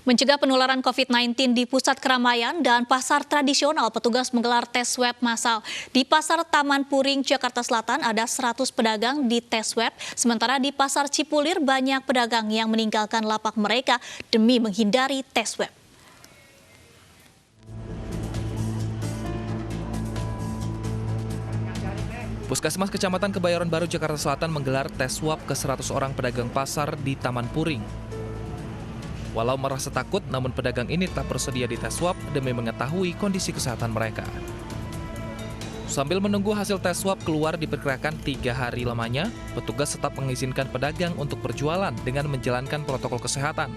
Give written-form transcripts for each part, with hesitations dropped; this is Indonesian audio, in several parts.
Mencegah penularan COVID-19 di pusat keramaian dan pasar tradisional, petugas menggelar tes swab massal. Di Pasar Taman Puring, Jakarta Selatan ada 100 pedagang di tes swab, sementara di Pasar Cipulir banyak pedagang yang meninggalkan lapak mereka demi menghindari tes swab. Puskesmas Kecamatan Kebayoran Baru, Jakarta Selatan menggelar tes swab ke 100 orang pedagang pasar di Taman Puring. Walau merasa takut, namun pedagang ini tak bersedia di tes swab demi mengetahui kondisi kesehatan mereka. Sambil menunggu hasil tes swab keluar diperkirakan 3 hari lamanya, petugas tetap mengizinkan pedagang untuk berjualan dengan menjalankan protokol kesehatan.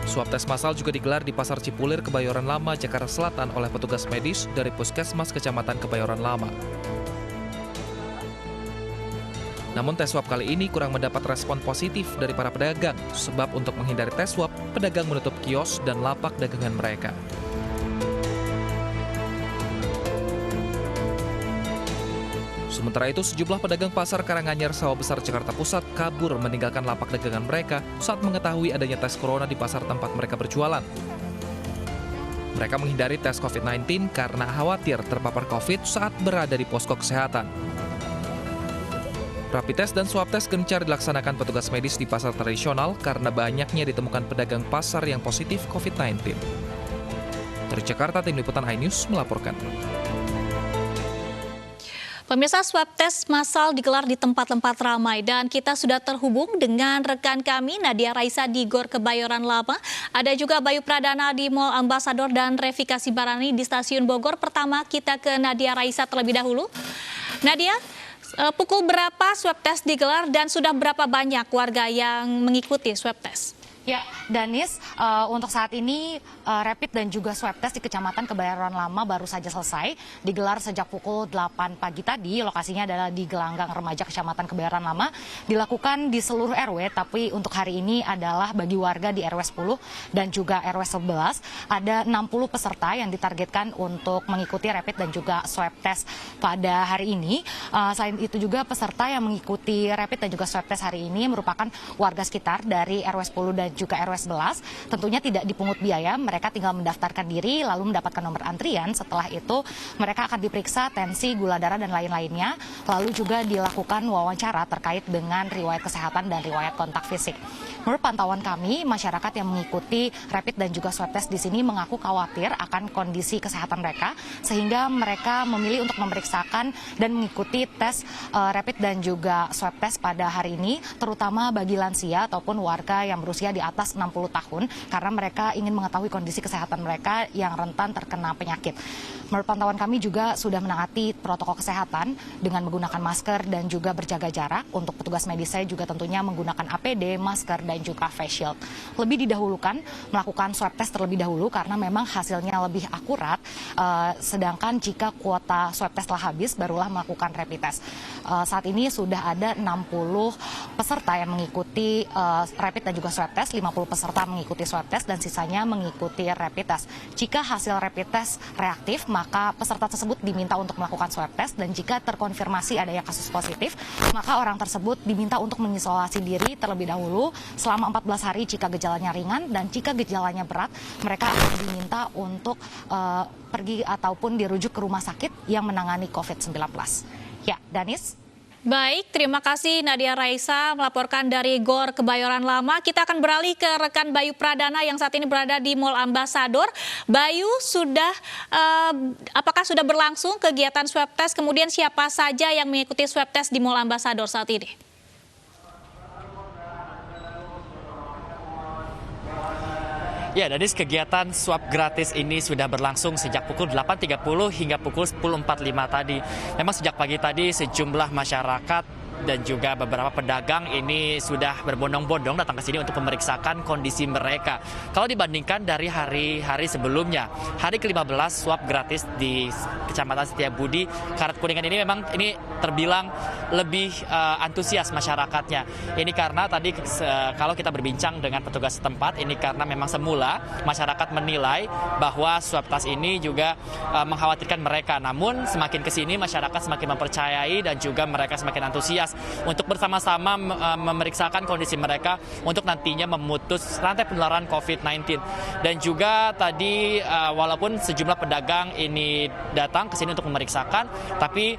Swab tes massal juga digelar di Pasar Cipulir, Kebayoran Lama, Jakarta Selatan oleh petugas medis dari Puskesmas Kecamatan Kebayoran Lama. Namun tes swab kali ini kurang mendapat respon positif dari para pedagang, sebab untuk menghindari tes swab, pedagang menutup kios dan lapak dagangan mereka. Sementara itu, sejumlah pedagang pasar Karanganyar, Sawah Besar, Jakarta Pusat kabur meninggalkan lapak dagangan mereka saat mengetahui adanya tes corona di pasar tempat mereka berjualan. Mereka menghindari tes COVID-19 karena khawatir terpapar COVID saat berada di posko kesehatan. Rapid test dan swab test gencar dilaksanakan petugas medis di pasar tradisional karena banyaknya ditemukan pedagang pasar yang positif COVID-19. Dari Jakarta, Tim Liputan iNews melaporkan. Pemirsa, swab test massal digelar di tempat-tempat ramai dan kita sudah terhubung dengan rekan kami Nadia Raisa di Gor Kebayoran Lama. Ada juga Bayu Pradana di Mall Ambasador dan Revi Kasibarani di Stasiun Bogor. Pertama kita ke Nadia Raisa terlebih dahulu. Nadia, pukul berapa swab test digelar dan sudah berapa banyak warga yang mengikuti swab test? Ya, Danis, untuk saat ini rapid dan juga swab test di Kecamatan Kebayoran Lama baru saja selesai. Digelar sejak pukul 8 pagi tadi, lokasinya adalah di Gelanggang Remaja Kecamatan Kebayoran Lama. Dilakukan di seluruh RW, tapi untuk hari ini adalah bagi warga di RW 10 dan juga RW 11. Ada 60 peserta yang ditargetkan untuk mengikuti rapid dan juga swab test pada hari ini. Selain itu juga peserta yang mengikuti rapid dan juga swab test hari ini merupakan warga sekitar dari RW 10 dan juga RW 11, tentunya tidak dipungut biaya, mereka tinggal mendaftarkan diri lalu mendapatkan nomor antrian. Setelah itu mereka akan diperiksa tensi, gula darah dan lain-lainnya, lalu juga dilakukan wawancara terkait dengan riwayat kesehatan dan riwayat kontak fisik. Menurut pantauan kami, masyarakat yang mengikuti rapid dan juga swab test di sini mengaku khawatir akan kondisi kesehatan mereka, sehingga mereka memilih untuk memeriksakan dan mengikuti tes rapid dan juga swab test pada hari ini, terutama bagi lansia ataupun warga yang berusia di atas 60 tahun, karena mereka ingin mengetahui kondisi kesehatan mereka yang rentan terkena penyakit. Menurut pantauan kami juga sudah menaati protokol kesehatan dengan menggunakan masker dan juga berjaga jarak. Untuk petugas medis saya juga tentunya menggunakan APD, masker, dan juga face shield. Lebih didahulukan melakukan swab test terlebih dahulu karena memang hasilnya lebih akurat, sedangkan jika kuota swab test telah habis, barulah melakukan rapid test. Saat ini sudah ada 60 peserta yang mengikuti rapid dan juga swab test, 50 peserta mengikuti swab test dan sisanya mengikuti rapid test. Jika hasil rapid test reaktif, maka peserta tersebut diminta untuk melakukan swab test, dan jika terkonfirmasi adanya kasus positif, maka orang tersebut diminta untuk mengisolasi diri terlebih dahulu selama 14 hari jika gejalanya ringan, dan jika gejalanya berat, mereka akan diminta untuk pergi ataupun dirujuk ke rumah sakit yang menangani COVID-19. Ya, Danis. Baik, terima kasih Nadia Raisa melaporkan dari Gor Kebayoran Lama. Kita akan beralih ke rekan Bayu Pradana yang saat ini berada di Mall Ambasador. Bayu, apakah sudah berlangsung kegiatan swab test? Kemudian siapa saja yang mengikuti swab test di Mall Ambasador saat ini? Ya, dari kegiatan swab gratis ini sudah berlangsung sejak pukul 8.30 hingga pukul 10.45 tadi. Memang sejak pagi tadi sejumlah masyarakat dan juga beberapa pedagang ini sudah berbondong-bondong datang ke sini untuk memeriksakan kondisi mereka. Kalau dibandingkan dari hari-hari sebelumnya, hari ke-15 swab gratis di Kecamatan Setiabudi, Karet Kuningan ini memang ini terbilang lebih antusias masyarakatnya. Ini karena tadi kalau kita berbincang dengan petugas setempat, ini karena memang semula masyarakat menilai bahwa swab test ini juga mengkhawatirkan mereka. Namun semakin ke sini masyarakat semakin mempercayai dan juga mereka semakin antusias Satgas untuk bersama-sama memeriksakan kondisi mereka untuk nantinya memutus rantai penularan COVID-19. Dan juga tadi walaupun sejumlah pedagang ini datang ke sini untuk memeriksakan, tapi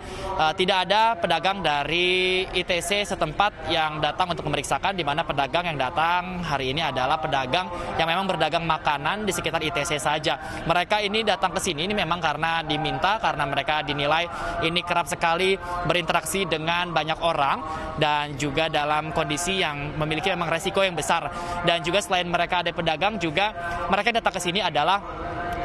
tidak ada pedagang dari ITC setempat yang datang untuk memeriksakan, di mana pedagang yang datang hari ini adalah pedagang yang memang berdagang makanan di sekitar ITC saja. Mereka ini datang ke sini ini memang karena diminta, karena mereka dinilai ini kerap sekali berinteraksi dengan banyak orang dan juga dalam kondisi yang memiliki memang resiko yang besar. Dan juga selain mereka ada pedagang, juga mereka datang ke sini adalah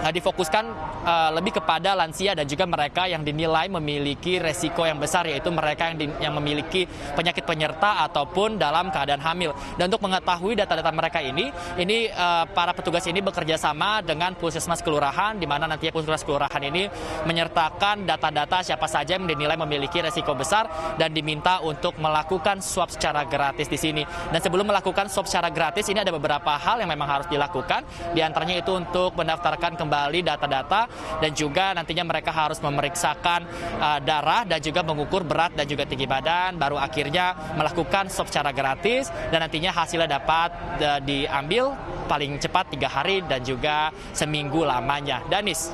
difokuskan lebih kepada lansia dan juga mereka yang dinilai memiliki resiko yang besar, yaitu mereka yang memiliki penyakit penyerta ataupun dalam keadaan hamil. Dan untuk mengetahui data-data mereka ini para petugas ini bekerja sama dengan puskesmas kelurahan, di mana nantinya puskesmas kelurahan ini menyertakan data-data siapa saja yang dinilai memiliki resiko besar dan diminta untuk melakukan swab secara gratis di sini. Dan sebelum melakukan swab secara gratis ini ada beberapa hal yang memang harus dilakukan, di antaranya itu untuk mendaftarkan kembali data-data, dan juga nantinya mereka harus memeriksakan darah dan juga mengukur berat dan juga tinggi badan, baru akhirnya melakukan swab secara gratis dan nantinya hasilnya dapat diambil paling cepat 3 hari dan juga seminggu lamanya. Danis.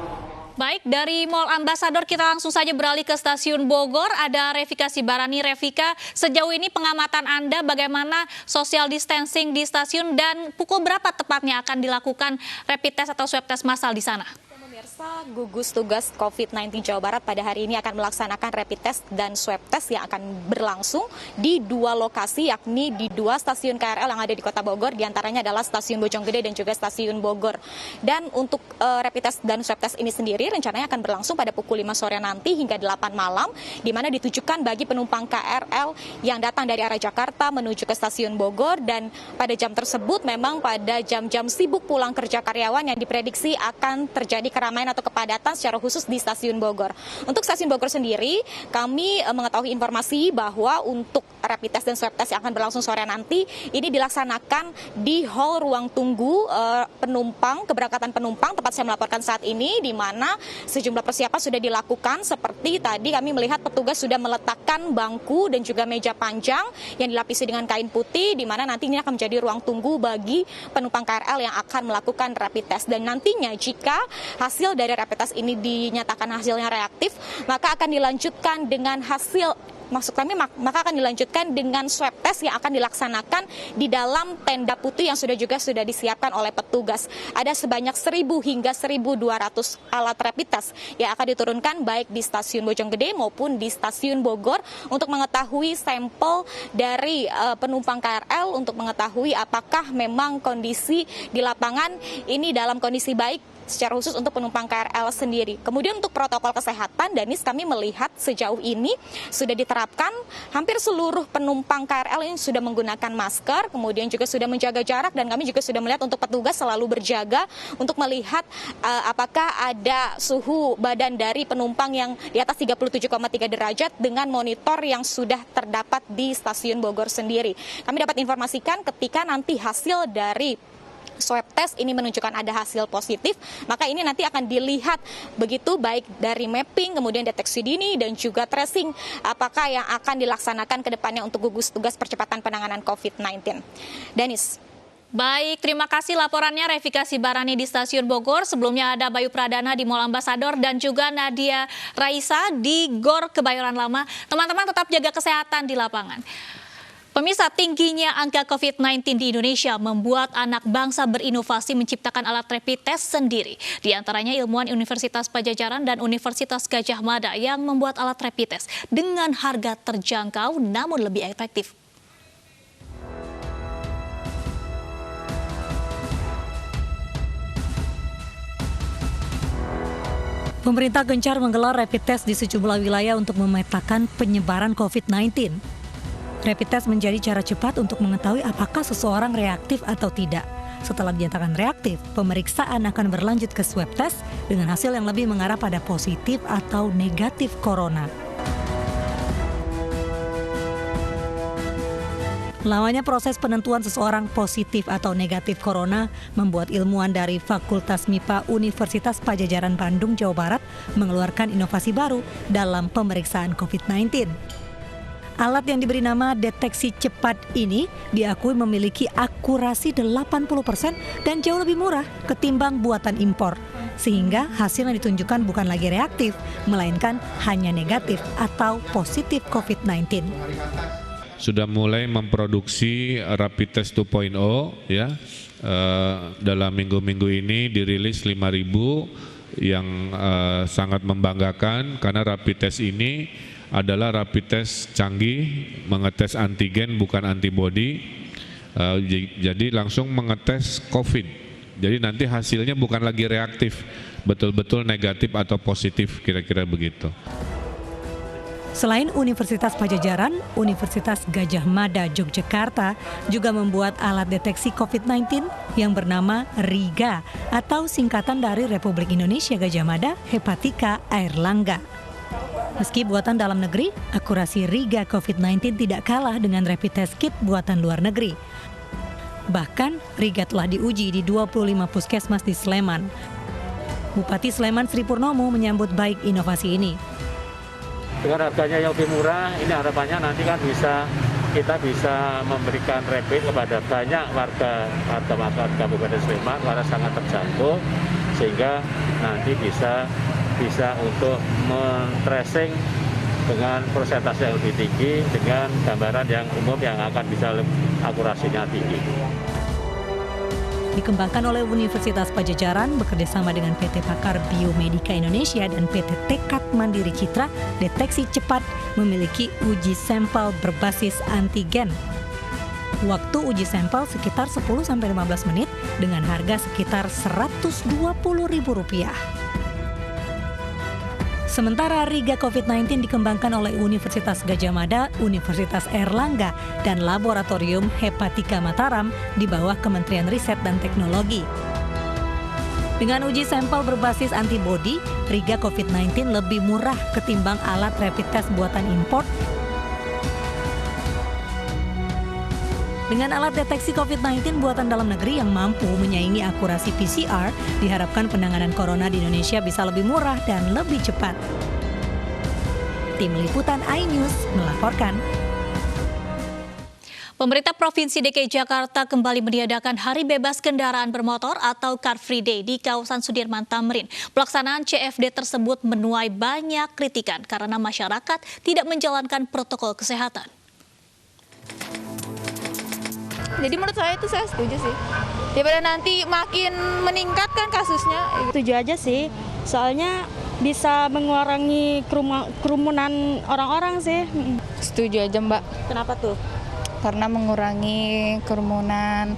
Baik, dari Mall Ambasador kita langsung saja beralih ke Stasiun Bogor. Ada Revika Sibarani. Revika, sejauh ini pengamatan Anda bagaimana social distancing di stasiun dan pukul berapa tepatnya akan dilakukan rapid test atau swab test massal di sana? Gugus Tugas COVID-19 Jawa Barat pada hari ini akan melaksanakan rapid test dan swab test yang akan berlangsung di 2 lokasi, yakni di 2 stasiun KRL yang ada di Kota Bogor, diantaranya adalah Stasiun Bojonggede dan juga Stasiun Bogor. Dan untuk rapid test dan swab test ini sendiri rencananya akan berlangsung pada pukul 5 sore nanti hingga 8 malam, di mana ditujukan bagi penumpang KRL yang datang dari arah Jakarta menuju ke Stasiun Bogor. Dan pada jam tersebut memang pada jam-jam sibuk pulang kerja karyawan yang diprediksi akan terjadi keramaian atau kepadatan secara khusus di Stasiun Bogor. Untuk Stasiun Bogor sendiri, kami mengetahui informasi bahwa untuk rapid test dan swab test yang akan berlangsung sore nanti, ini dilaksanakan di hall ruang tunggu keberangkatan penumpang, tempat saya melaporkan saat ini, di mana sejumlah persiapan sudah dilakukan, seperti tadi kami melihat petugas sudah meletakkan bangku dan juga meja panjang yang dilapisi dengan kain putih, di mana nantinya akan menjadi ruang tunggu bagi penumpang KRL yang akan melakukan rapid test. Dan nantinya jika hasil dari rapid test ini dinyatakan hasilnya reaktif, maka akan dilanjutkan dengan maka akan dilanjutkan dengan swab test yang akan dilaksanakan di dalam tenda putih yang sudah disiapkan oleh petugas. Ada sebanyak 1.000 hingga 1.200 alat rapid test yang akan diturunkan baik di Stasiun Bojonggede maupun di Stasiun Bogor untuk mengetahui sampel dari penumpang KRL, untuk mengetahui apakah memang kondisi di lapangan ini dalam kondisi baik secara khusus untuk penumpang KRL sendiri. Kemudian untuk protokol kesehatan, Danis, kami melihat sejauh ini sudah diterapkan hampir seluruh penumpang KRL yang sudah menggunakan masker, kemudian juga sudah menjaga jarak, dan kami juga sudah melihat untuk petugas selalu berjaga untuk melihat apakah ada suhu badan dari penumpang yang di atas 37,3 derajat dengan monitor yang sudah terdapat di Stasiun Bogor sendiri. Kami dapat informasikan ketika nanti hasil dari swab test ini menunjukkan ada hasil positif, maka ini nanti akan dilihat begitu baik dari mapping, kemudian deteksi dini dan juga tracing apakah yang akan dilaksanakan ke depannya untuk gugus tugas percepatan penanganan COVID-19. Danis. Baik, terima kasih laporannya Revika Sibarani di Stasiun Bogor. Sebelumnya ada Bayu Pradana di Mall Ambasador dan juga Nadia Raisa di GOR Kebayoran Lama. Teman-teman tetap jaga kesehatan di lapangan. Pemirsa, tingginya angka COVID-19 di Indonesia membuat anak bangsa berinovasi menciptakan alat rapid test sendiri. Di antaranya ilmuwan Universitas Padjadjaran dan Universitas Gadjah Mada yang membuat alat rapid test dengan harga terjangkau namun lebih efektif. Pemerintah gencar menggelar rapid test di sejumlah wilayah untuk memetakan penyebaran COVID-19. Rapid test menjadi cara cepat untuk mengetahui apakah seseorang reaktif atau tidak. Setelah dinyatakan reaktif, pemeriksaan akan berlanjut ke swab test dengan hasil yang lebih mengarah pada positif atau negatif corona. Lamanya proses penentuan seseorang positif atau negatif corona membuat ilmuwan dari Fakultas MIPA Universitas Padjadjaran Bandung, Jawa Barat mengeluarkan inovasi baru dalam pemeriksaan COVID-19. Alat yang diberi nama deteksi cepat ini diakui memiliki akurasi 80% dan jauh lebih murah ketimbang buatan impor. Sehingga hasil yang ditunjukkan bukan lagi reaktif, melainkan hanya negatif atau positif COVID-19. Sudah mulai memproduksi rapid test 2.0 ya. Dalam minggu-minggu ini dirilis 5.000 yang sangat membanggakan karena rapid test ini adalah rapid test canggih, mengetes antigen bukan antibody, jadi langsung mengetes COVID. Jadi nanti hasilnya bukan lagi reaktif, betul-betul negatif atau positif, kira-kira begitu. Selain Universitas Padjadjaran, Universitas Gadjah Mada Yogyakarta juga membuat alat deteksi COVID-19 yang bernama RIGA atau singkatan dari Republik Indonesia Gadjah Mada Hepatika Airlangga. Meski buatan dalam negeri, akurasi RIGA COVID-19 tidak kalah dengan rapid test kit buatan luar negeri. Bahkan, RIGA telah diuji di 25 puskesmas di Sleman. Bupati Sleman Sri Purnomo menyambut baik inovasi ini. Dengan harganya yang lebih murah, ini harapannya nanti kan kita bisa memberikan rapid kepada banyak warga Kabupaten Sleman karena sangat terjangkau, sehingga nanti bisa untuk men-tracing dengan persentase yang lebih tinggi dengan gambaran yang umum yang akan bisa akurasinya tinggi. Dikembangkan oleh Universitas Padjadjaran bekerjasama dengan PT Pakar Biomedika Indonesia dan PT Tekad Mandiri Citra, deteksi cepat memiliki uji sampel berbasis antigen. Waktu uji sampel sekitar 10-15 menit dengan harga sekitar Rp120.000. Sementara RIGA COVID-19 dikembangkan oleh Universitas Gadjah Mada, Universitas Airlangga, dan Laboratorium Hepatika Mataram di bawah Kementerian Riset dan Teknologi. Dengan uji sampel berbasis antibodi, RIGA COVID-19 lebih murah ketimbang alat rapid test buatan impor. Dengan alat deteksi COVID-19 buatan dalam negeri yang mampu menyaingi akurasi PCR, diharapkan penanganan corona di Indonesia bisa lebih murah dan lebih cepat. Tim Liputan iNews melaporkan. Pemerintah Provinsi DKI Jakarta kembali meniadakan Hari Bebas Kendaraan Bermotor atau Car Free Day di kawasan Sudirman Tamrin. Pelaksanaan CFD tersebut menuai banyak kritikan karena masyarakat tidak menjalankan protokol kesehatan. Jadi menurut saya itu saya setuju sih. Daripada nanti makin meningkat kan kasusnya. Setuju aja sih, soalnya bisa mengurangi kerumunan orang-orang sih. Setuju aja Mbak. Kenapa tuh? Karena mengurangi kerumunan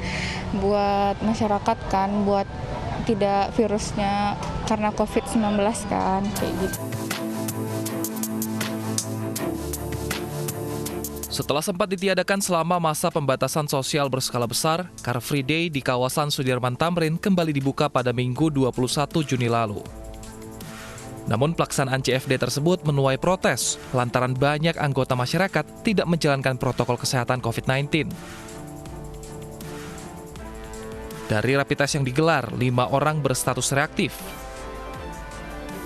buat masyarakat kan, buat tidak virusnya karena COVID-19 kan, kayak gitu. Setelah sempat ditiadakan selama masa pembatasan sosial berskala besar, Car Free Day di kawasan Sudirman Tamrin kembali dibuka pada Minggu 21 Juni lalu. Namun pelaksanaan CFD tersebut menuai protes lantaran banyak anggota masyarakat tidak menjalankan protokol kesehatan COVID-19. Dari rapid test yang digelar, 5 orang berstatus reaktif.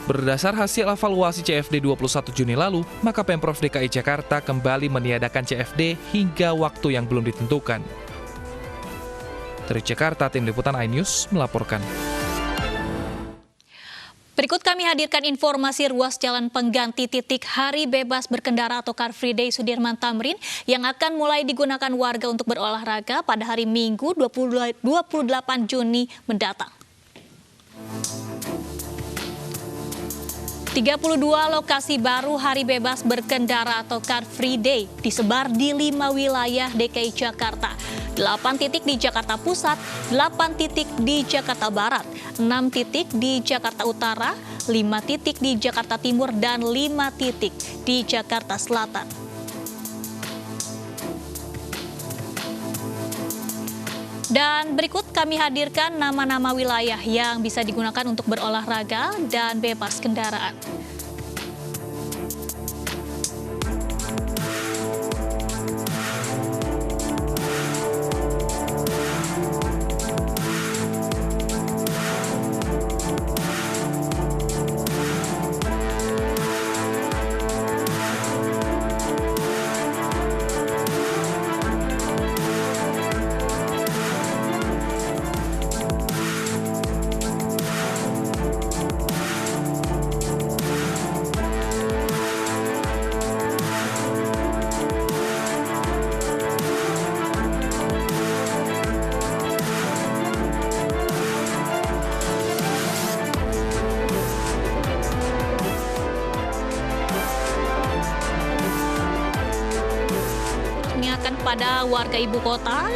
Berdasar hasil evaluasi CFD 21 Juni lalu, maka Pemprov DKI Jakarta kembali meniadakan CFD hingga waktu yang belum ditentukan. Dari Jakarta, Tim Liputan iNews melaporkan. Berikut kami hadirkan informasi ruas jalan pengganti titik Hari Bebas Berkendara atau Car Free Day Sudirman Tamrin yang akan mulai digunakan warga untuk berolahraga pada hari Minggu 28 Juni mendatang. 32 lokasi baru Hari Bebas Berkendara atau Car Free Day disebar di 5 wilayah DKI Jakarta. 8 titik di Jakarta Pusat, 8 titik di Jakarta Barat, 6 titik di Jakarta Utara, 5 titik di Jakarta Timur, dan 5 titik di Jakarta Selatan. Dan berikut kami hadirkan nama-nama wilayah yang bisa digunakan untuk berolahraga dan bebas kendaraan. kepada warga ibu kota.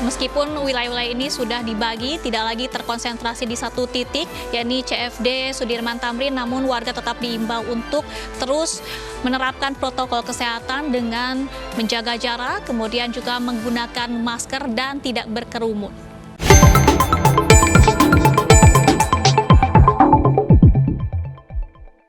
Meskipun wilayah-wilayah ini sudah dibagi, tidak lagi terkonsentrasi di satu titik, yakni CFD Sudirman Tamrin, namun warga tetap diimbau untuk terus menerapkan protokol kesehatan dengan menjaga jarak, kemudian juga menggunakan masker dan tidak berkerumun.